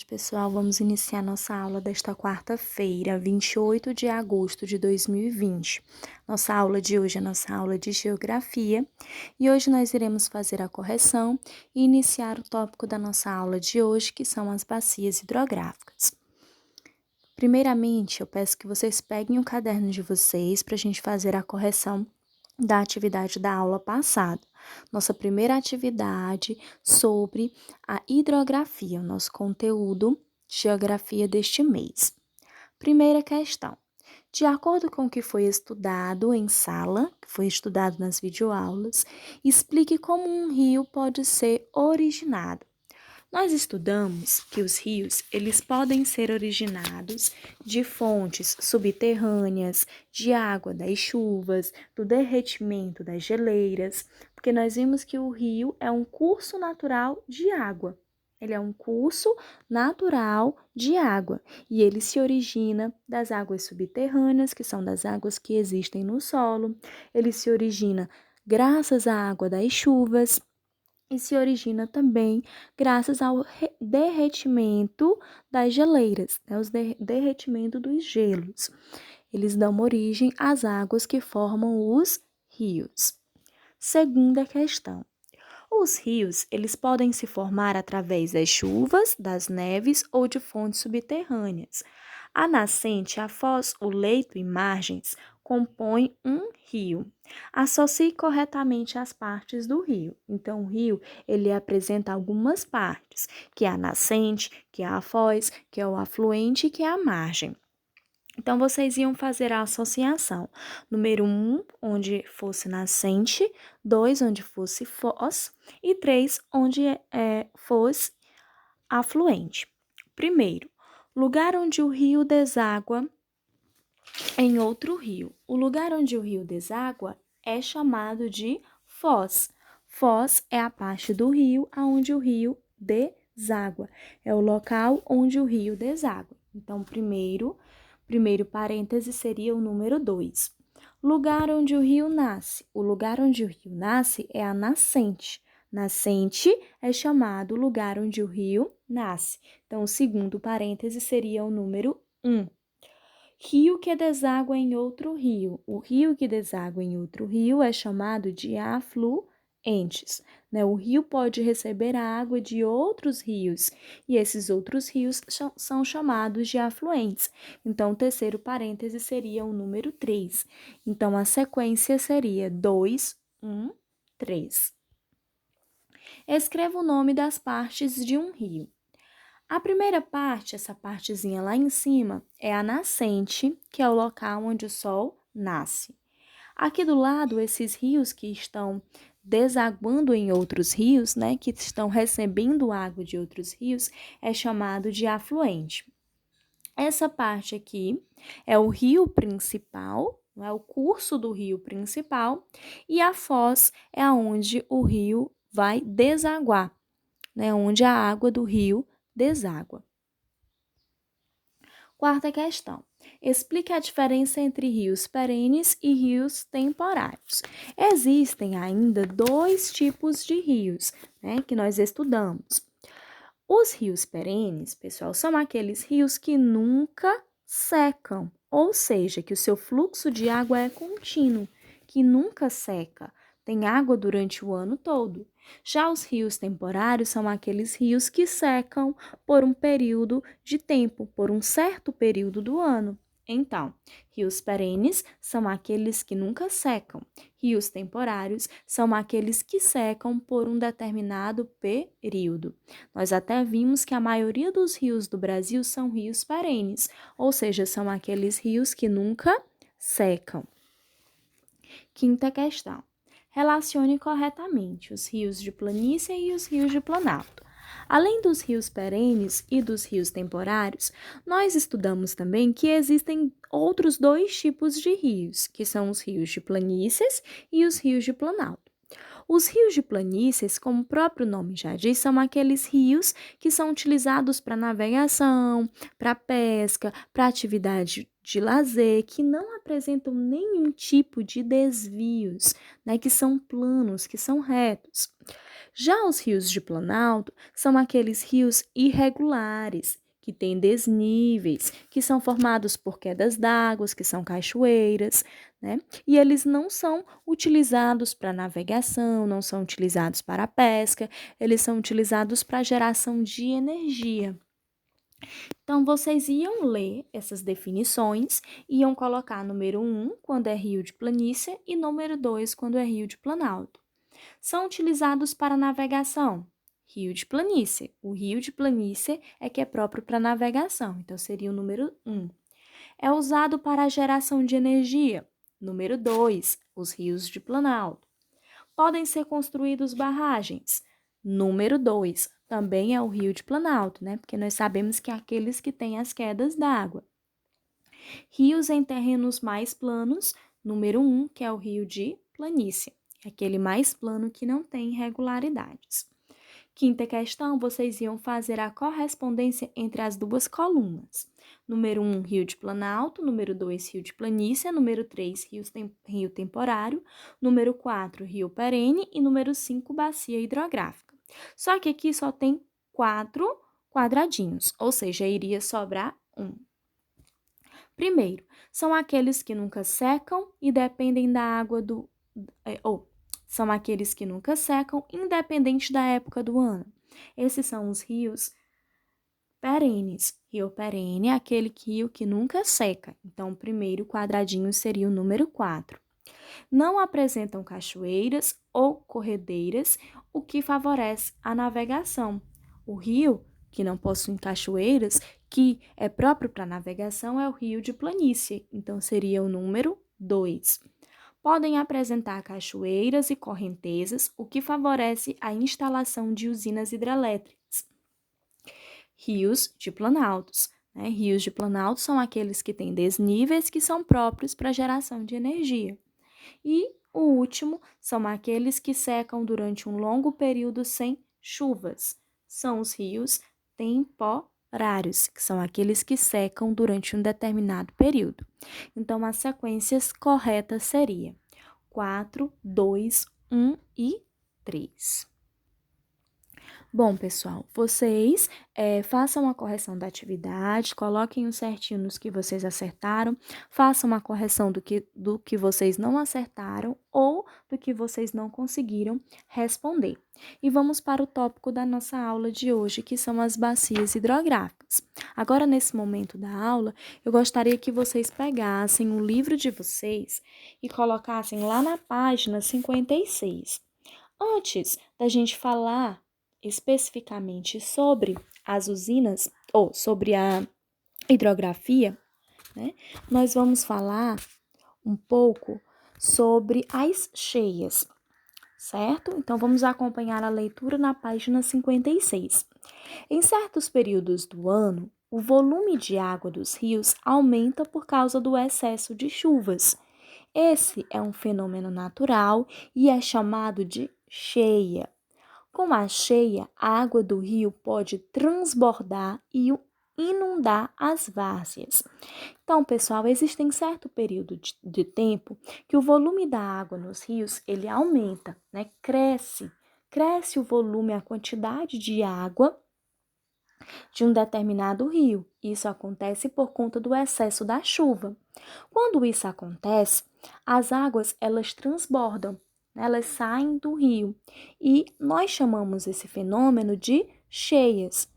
Pessoal, vamos iniciar nossa aula desta quarta-feira, 28 de agosto de 2020. Nossa aula de hoje é nossa aula de Geografia e hoje nós iremos fazer a correção e iniciar o tópico da nossa aula de hoje, que são as bacias hidrográficas. Primeiramente, eu peço que vocês peguem o caderno de vocês para a gente fazer a correção da atividade da aula passada. Nossa primeira atividade sobre a hidrografia, o nosso conteúdo de geografia deste mês. Primeira questão. De acordo com o que foi estudado em sala, que foi estudado nas videoaulas, explique como um rio pode ser originado. Nós estudamos que os rios, eles podem ser originados de fontes subterrâneas, de água das chuvas, do derretimento das geleiras, porque nós vimos que o rio é um curso natural de água. Ele é um curso natural de água e ele se origina das águas subterrâneas, que são das águas que existem no solo. Ele se origina graças à água das chuvas e se origina também graças ao derretimento das geleiras, né? Derretimento dos gelos. Eles dão origem às águas que formam os rios. Segunda questão. Os rios, eles podem se formar através das chuvas, das neves ou de fontes subterrâneas. A nascente, a foz, o leito e margens compõem um rio. Associe corretamente as partes do rio. Então, o rio, ele apresenta algumas partes, que é a nascente, que é a foz, que é o afluente e que é a margem. Então, vocês iam fazer a associação. Número 1, onde fosse nascente, 2, onde fosse foz, e 3, onde fosse afluente. Primeiro, lugar onde o rio deságua em outro rio. O lugar onde o rio deságua é chamado de foz. Foz é a parte do rio onde o rio deságua. É o local onde o rio deságua. Então, primeiro parêntese seria o número 2. Lugar onde o rio nasce. O lugar onde o rio nasce é a nascente. Nascente é chamado lugar onde o rio nasce. Então, o segundo parêntese seria o número 1. Rio que deságua em outro rio. O rio que deságua em outro rio é chamado de afluentes, né? O rio pode receber a água de outros rios e esses outros rios são chamados de afluentes. Então, o terceiro parêntese seria o número 3. Então, a sequência seria 2, 1, 3. Escreva o nome das partes de um rio. A primeira parte, essa partezinha lá em cima, é a nascente, que é o local onde o sol nasce. Aqui do lado, esses rios que estão desaguando em outros rios, né, que estão recebendo água de outros rios, é chamado de afluente. Essa parte aqui é o rio principal, é o curso do rio principal, e a foz é onde o rio vai desaguar, né, onde a água do rio deságua. Quarta questão. Explique a diferença entre rios perenes e rios temporários. Existem ainda dois tipos de rios, né, que nós estudamos. Os rios perenes, pessoal, são aqueles rios que nunca secam, ou seja, que o seu fluxo de água é contínuo, que nunca seca, tem água durante o ano todo. Já os rios temporários são aqueles rios que secam por um período de tempo, por um certo período do ano. Então, rios perenes são aqueles que nunca secam. Rios temporários são aqueles que secam por um determinado período. Nós até vimos que a maioria dos rios do Brasil são rios perenes, ou seja, são aqueles rios que nunca secam. Quinta questão. Relacione corretamente os rios de planície e os rios de planalto. Além dos rios perenes e dos rios temporários, nós estudamos também que existem outros dois tipos de rios, que são os rios de planícies e os rios de planalto. Os rios de planícies, como o próprio nome já diz, são aqueles rios que são utilizados para navegação, para pesca, para atividade de lazer, que não apresentam nenhum tipo de desvios, né, que são planos, que são retos. Já os rios de planalto são aqueles rios irregulares, que têm desníveis, que são formados por quedas d'água, que são cachoeiras, né? E eles não são utilizados para navegação, não são utilizados para pesca, eles são utilizados para geração de energia. Então, vocês iam ler essas definições, iam colocar número 1 quando é rio de planície e número 2 quando é rio de planalto. São utilizados para navegação. Rio de planície. O rio de planície é que é próprio para navegação, então seria o número 1. É usado para a geração de energia. Número 2, os rios de planalto. Podem ser construídos barragens. Número 2, também é o rio de planalto, né? Porque nós sabemos que é aqueles que têm as quedas d'água. Rios em terrenos mais planos. Número 1, que é o rio de planície. É aquele mais plano que não tem irregularidades. Quinta questão, vocês iam fazer a correspondência entre as duas colunas. Número 1, rio de planalto. Número 2, rio de planície. Número 3, rio temporário. Número 4, rio perene. E número 5, bacia hidrográfica. Só que aqui só tem 4 quadradinhos, ou seja, iria sobrar 1. Primeiro, são aqueles que nunca secam e dependem da água são aqueles que nunca secam, independente da época do ano. Esses são os rios perenes. Rio perene é aquele rio que nunca seca. Então, o primeiro quadradinho seria o número 4. Não apresentam cachoeiras ou corredeiras, o que favorece a navegação. O rio, que não possui cachoeiras, que é próprio para navegação, é o rio de planície. Então, seria o número 2. Podem apresentar cachoeiras e correntezas, o que favorece a instalação de usinas hidrelétricas. Rios de planaltos. Rios de planalto são aqueles que têm desníveis que são próprios para a geração de energia. E o último são aqueles que secam durante um longo período sem chuvas. São os rios temporários, que são aqueles que secam durante um determinado período. Então, as sequências corretas seriam 4, 2, 1 e 3. Bom, pessoal, vocês façam a correção da atividade, coloquem o certinho nos que vocês acertaram, façam a correção do que vocês não acertaram ou do que vocês não conseguiram responder. E vamos para o tópico da nossa aula de hoje, que são as bacias hidrográficas. Agora, nesse momento da aula, eu gostaria que vocês pegassem o livro de vocês e colocassem lá na página 56. Antes da gente falar especificamente sobre as usinas ou sobre a hidrografia, né, nós vamos falar um pouco sobre as cheias, certo? Então, vamos acompanhar a leitura na página 56. Em certos períodos do ano, o volume de água dos rios aumenta por causa do excesso de chuvas. Esse é um fenômeno natural e é chamado de cheia. Com a cheia, a água do rio pode transbordar e inundar as várzeas. Então, pessoal, existem certo período de tempo que o volume da água nos rios, ele aumenta, né? Cresce o volume, a quantidade de água de um determinado rio. Isso acontece por conta do excesso da chuva. Quando isso acontece, as águas, elas transbordam, elas saem do rio e nós chamamos esse fenômeno de cheias.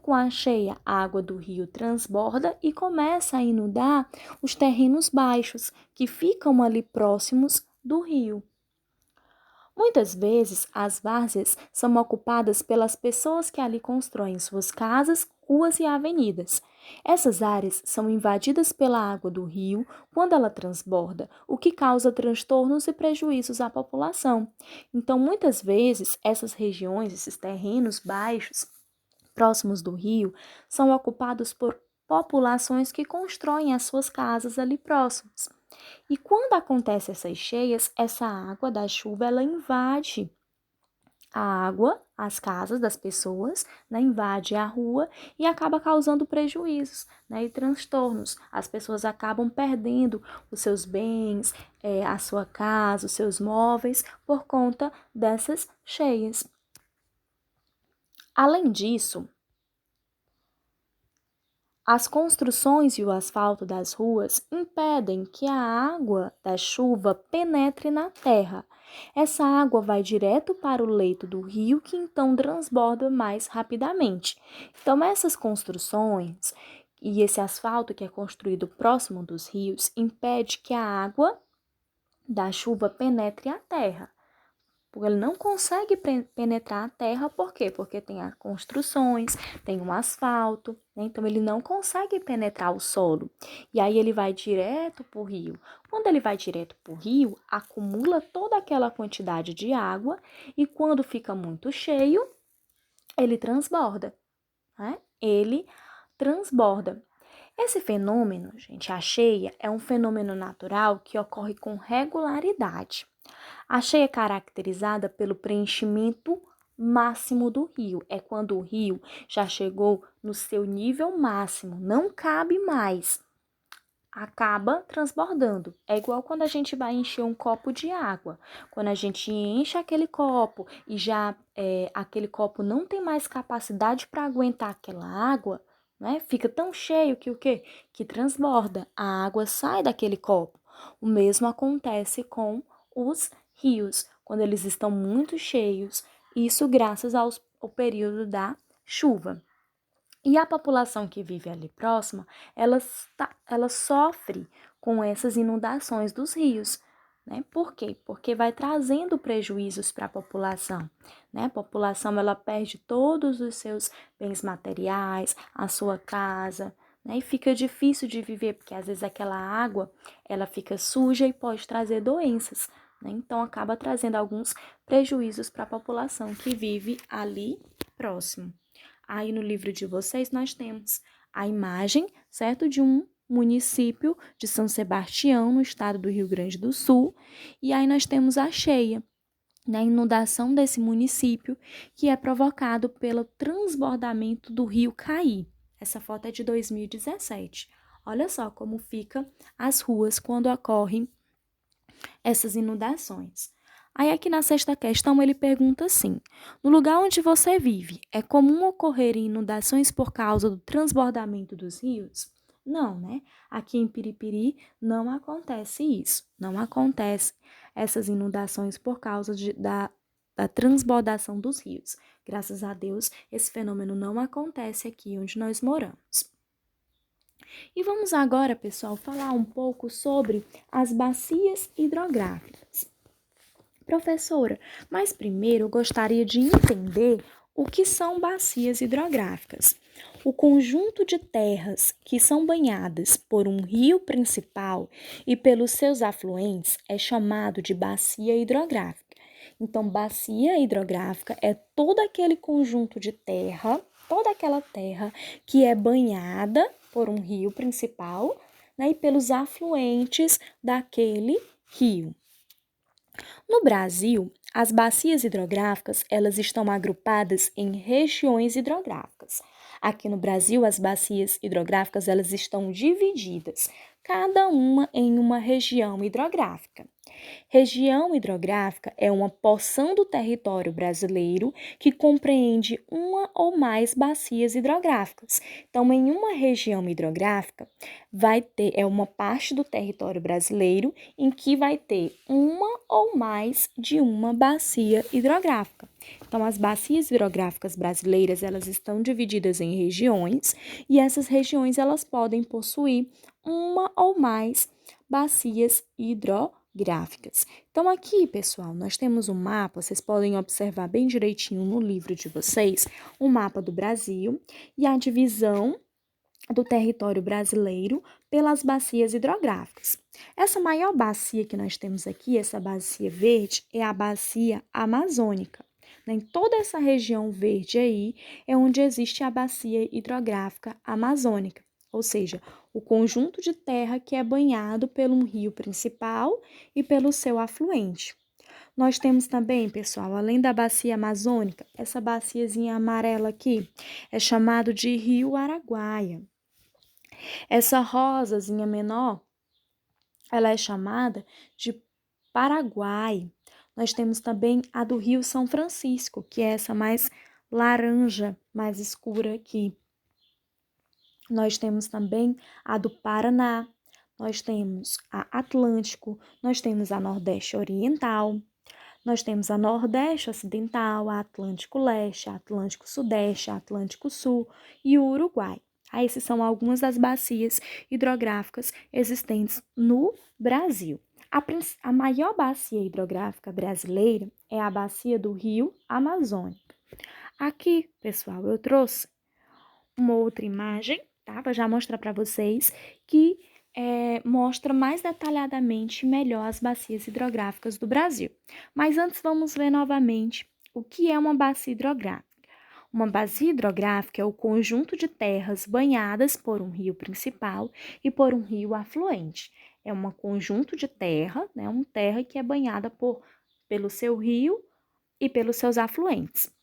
Com a cheia, a água do rio transborda e começa a inundar os terrenos baixos que ficam ali próximos do rio. Muitas vezes, as várzeas são ocupadas pelas pessoas que ali constroem suas casas, ruas e avenidas. Essas áreas são invadidas pela água do rio quando ela transborda, o que causa transtornos e prejuízos à população. Então, muitas vezes, essas regiões, esses terrenos baixos, próximos do rio, são ocupados por populações que constroem as suas casas ali próximas. E quando acontecem essas cheias, essa água da chuva, ela invade a água, as casas das pessoas, né, invade a rua e acaba causando prejuízos, né, e transtornos. As pessoas acabam perdendo os seus bens, a sua casa, os seus móveis, por conta dessas cheias. Além disso, as construções e o asfalto das ruas impedem que a água da chuva penetre na terra. Essa água vai direto para o leito do rio, que então transborda mais rapidamente. Então, essas construções e esse asfalto que é construído próximo dos rios impede que a água da chuva penetre a terra. Porque ele não consegue penetrar a terra, por quê? Porque tem as construções, tem um asfalto, né? Então ele não consegue penetrar o solo. E aí ele vai direto para o rio. Quando ele vai direto para o rio, acumula toda aquela quantidade de água e quando fica muito cheio, ele transborda, né? Ele transborda. Esse fenômeno, gente, a cheia, é um fenômeno natural que ocorre com regularidade. A cheia é caracterizada pelo preenchimento máximo do rio. É quando o rio já chegou no seu nível máximo, não cabe mais, acaba transbordando. É igual quando a gente vai encher um copo de água. Quando a gente enche aquele copo e já aquele copo não tem mais capacidade para aguentar aquela água, né? Fica tão cheio que o quê? Que transborda. A água sai daquele copo. O mesmo acontece com os rios, quando eles estão muito cheios, isso graças ao período da chuva. E a população que vive ali próxima, ela sofre com essas inundações dos rios, né? Por quê? Porque vai trazendo prejuízos para a população, né? A população, ela perde todos os seus bens materiais, a sua casa, né? E fica difícil de viver, porque às vezes aquela água, ela fica suja e pode trazer doenças, né? Então, acaba trazendo alguns prejuízos para a população que vive ali próximo. Aí no livro de vocês nós temos a imagem, certo, de um município de São Sebastião, no estado do Rio Grande do Sul, e aí nós temos a cheia, né, a inundação desse município, que é provocado pelo transbordamento do rio Caí. Essa foto é de 2017. Olha só como fica as ruas quando ocorrem essas inundações. Aí aqui na sexta questão ele pergunta assim: no lugar onde você vive, é comum ocorrerem inundações por causa do transbordamento dos rios? Não, né? Aqui em Piripiri não acontece isso. Não acontece essas inundações por causa da transbordação dos rios. Graças a Deus, esse fenômeno não acontece aqui onde nós moramos. E vamos agora, pessoal, falar um pouco sobre as bacias hidrográficas. Professora, mas primeiro eu gostaria de entender o que são bacias hidrográficas. O conjunto de terras que são banhadas por um rio principal e pelos seus afluentes é chamado de bacia hidrográfica. Então, bacia hidrográfica é todo aquele conjunto de terra, toda aquela terra que é banhada por um rio principal, né, e pelos afluentes daquele rio. No Brasil, as bacias hidrográficas, elas estão agrupadas em regiões hidrográficas. Aqui no Brasil, as bacias hidrográficas, elas estão divididas, cada uma em uma região hidrográfica. Região hidrográfica é uma porção do território brasileiro que compreende uma ou mais bacias hidrográficas. Então, em uma região hidrográfica, é uma parte do território brasileiro em que vai ter uma ou mais de uma bacia hidrográfica. Então, as bacias hidrográficas brasileiras, elas estão divididas em regiões e essas regiões, elas podem possuir uma ou mais bacias hidrográficas. Então, aqui, pessoal, nós temos um mapa, vocês podem observar bem direitinho no livro de vocês, o mapa do Brasil e a divisão do território brasileiro pelas bacias hidrográficas. Essa maior bacia que nós temos aqui, essa bacia verde, é a bacia amazônica. Em toda essa região verde aí é onde existe a bacia hidrográfica amazônica, ou seja, o conjunto de terra que é banhado pelo um rio principal e pelo seu afluente. Nós temos também, pessoal, além da bacia amazônica, essa baciazinha amarela aqui é chamado de Rio Araguaia. Essa rosazinha menor, ela é chamada de Paraguai. Nós temos também a do Rio São Francisco, que é essa mais laranja mais escura aqui. Nós temos também a do Paraná, nós temos a Atlântico, nós temos a Nordeste Oriental, nós temos a Nordeste Ocidental, a Atlântico Leste, a Atlântico Sudeste, a Atlântico Sul e o Uruguai. Essas são algumas das bacias hidrográficas existentes no Brasil. A maior bacia hidrográfica brasileira é a bacia do Rio Amazônica. Aqui, pessoal, eu trouxe uma outra imagem, tá? Vou já mostrar para vocês que mostra mais detalhadamente melhor as bacias hidrográficas do Brasil. Mas antes vamos ver novamente o que é uma bacia hidrográfica. Uma bacia hidrográfica é o conjunto de terras banhadas por um rio principal e por um rio afluente. É um conjunto de terra, né? Uma terra que é banhada pelo seu rio e pelos seus afluentes.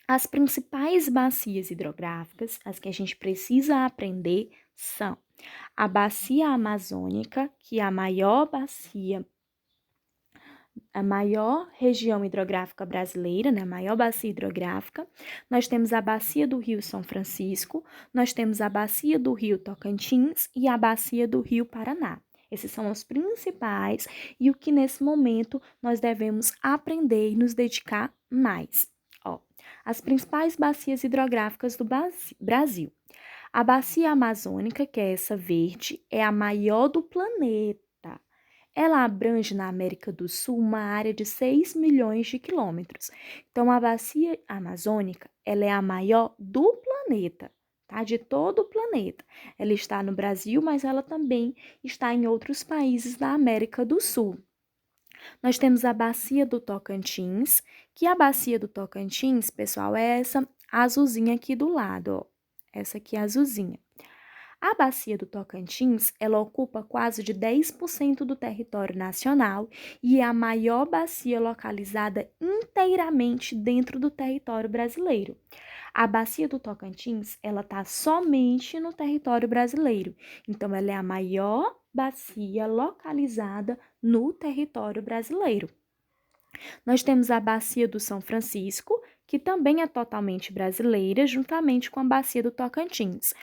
As principais bacias hidrográficas, as que a gente precisa aprender, são a bacia amazônica, que é a maior região hidrográfica brasileira, né? A maior bacia hidrográfica. Nós temos a bacia do Rio São Francisco, nós temos a bacia do Rio Tocantins e a bacia do Rio Paraná. Esses são os principais e o que nesse momento nós devemos aprender e nos dedicar mais. As principais bacias hidrográficas do Brasil. A bacia amazônica, que é essa verde, é a maior do planeta. Ela abrange na América do Sul uma área de 6 milhões de quilômetros. Então, a bacia amazônica, ela é a maior do planeta, tá? De todo o planeta. Ela está no Brasil, mas ela também está em outros países da América do Sul. Nós temos a bacia do Tocantins, que a bacia do Tocantins, pessoal, é essa azulzinha aqui do lado, ó. Essa aqui é azulzinha. A bacia do Tocantins, ela ocupa quase de 10% do território nacional e é a maior bacia localizada inteiramente dentro do território brasileiro. A bacia do Tocantins, ela está somente no território brasileiro, então ela é a maior bacia localizada no território brasileiro. Nós temos a bacia do São Francisco, que também é totalmente brasileira, juntamente com a bacia do Tocantins.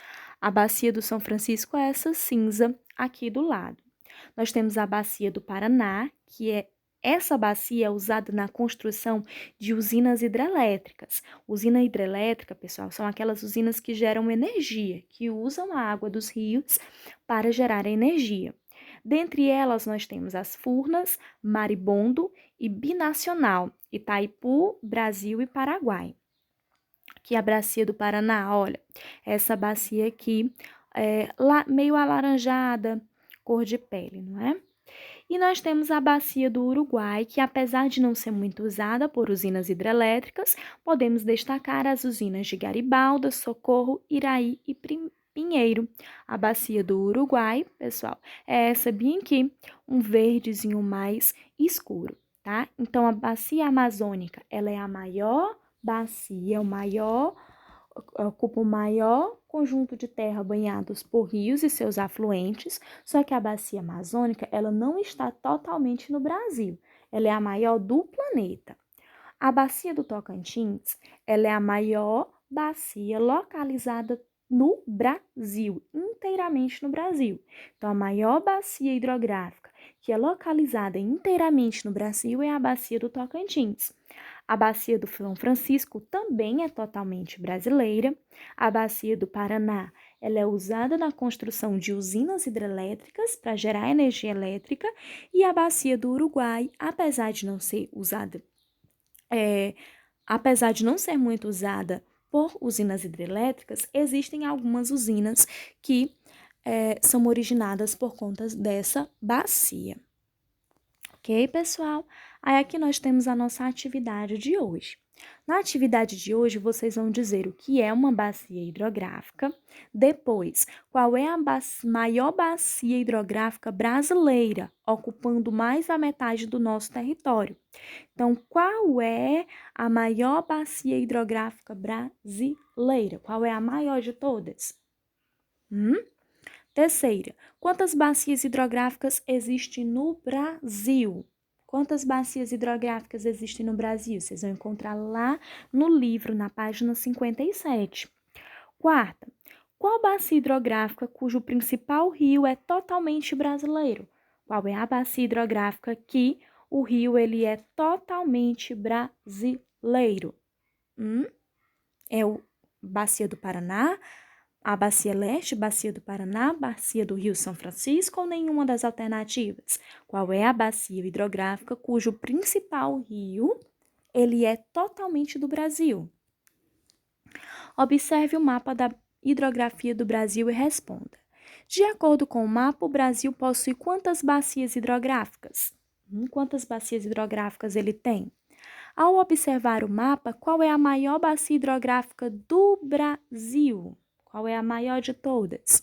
A bacia do São Francisco é essa cinza aqui do lado. Nós temos a bacia do Paraná, essa bacia é usada na construção de usinas hidrelétricas. Usina hidrelétrica, pessoal, são aquelas usinas que geram energia, que usam a água dos rios para gerar energia. Dentre elas, nós temos as Furnas, Maribondo e Binacional, Itaipu, Brasil e Paraguai. Aqui a bacia do Paraná, olha, essa bacia aqui, meio alaranjada, cor de pele, não é? E nós temos a bacia do Uruguai, que apesar de não ser muito usada por usinas hidrelétricas, podemos destacar as usinas de Garibalda, Socorro, Iraí e Pinheiro. A bacia do Uruguai, pessoal, é essa bem aqui, um verdezinho mais escuro, tá? Então, a bacia amazônica, ela é a maior bacia, ocupa o maior conjunto de terra banhados por rios e seus afluentes, só que a bacia amazônica, ela não está totalmente no Brasil, ela é a maior do planeta. A bacia do Tocantins, ela é a maior bacia localizada no Brasil, inteiramente no Brasil. Então, a maior bacia hidrográfica que é localizada inteiramente no Brasil é a bacia do Tocantins. A bacia do São Francisco também é totalmente brasileira. A bacia do Paraná, ela é usada na construção de usinas hidrelétricas para gerar energia elétrica. E a bacia do Uruguai, apesar de não ser usada, apesar de não ser muito usada por usinas hidrelétricas, existem algumas usinas que são originadas por conta dessa bacia. Ok, pessoal? Aí aqui nós temos a nossa atividade de hoje. Na atividade de hoje, vocês vão dizer o que é uma bacia hidrográfica, depois, qual é a maior bacia hidrográfica brasileira, ocupando mais da metade do nosso território. Então, qual é a maior bacia hidrográfica brasileira? Qual é a maior de todas? Terceira, quantas bacias hidrográficas existem no Brasil? Quantas bacias hidrográficas existem no Brasil? Vocês vão encontrar lá no livro, na página 57. Quarta, qual bacia hidrográfica cujo principal rio é totalmente brasileiro? Qual é a bacia hidrográfica que o rio ele é totalmente brasileiro? É o Bacia do Paraná, a Bacia Leste, Bacia do Paraná, Bacia do Rio São Francisco ou nenhuma das alternativas? Qual é a bacia hidrográfica cujo principal rio ele é totalmente do Brasil? Observe o mapa da hidrografia do Brasil e responda. De acordo com o mapa, o Brasil possui quantas bacias hidrográficas? Quantas bacias hidrográficas ele tem? Ao observar o mapa, qual é a maior bacia hidrográfica do Brasil? Qual é a maior de todas?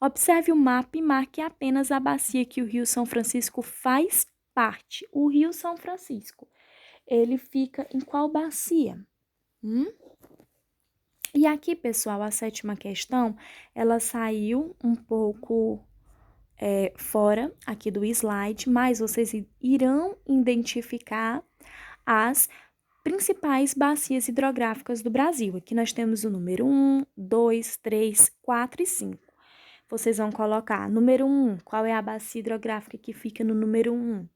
Observe o mapa e marque apenas a bacia que o Rio São Francisco faz parte. O Rio São Francisco, ele fica em qual bacia? E aqui, pessoal, a 7ª questão, ela saiu um pouco fora aqui do slide, mas vocês irão identificar as principais bacias hidrográficas do Brasil. Aqui nós temos o número 1, 2, 3, 4 e 5. Vocês vão colocar número 1, qual é a bacia hidrográfica que fica no número 1?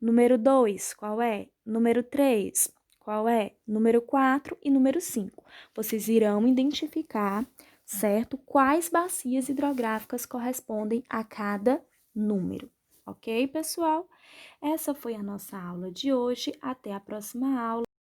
Número 2, qual é? Número 3, qual é? Número 4 e número 5. Vocês irão identificar, certo? Quais bacias hidrográficas correspondem a cada número. Ok, pessoal? Essa foi a nossa aula de hoje. Até a próxima aula.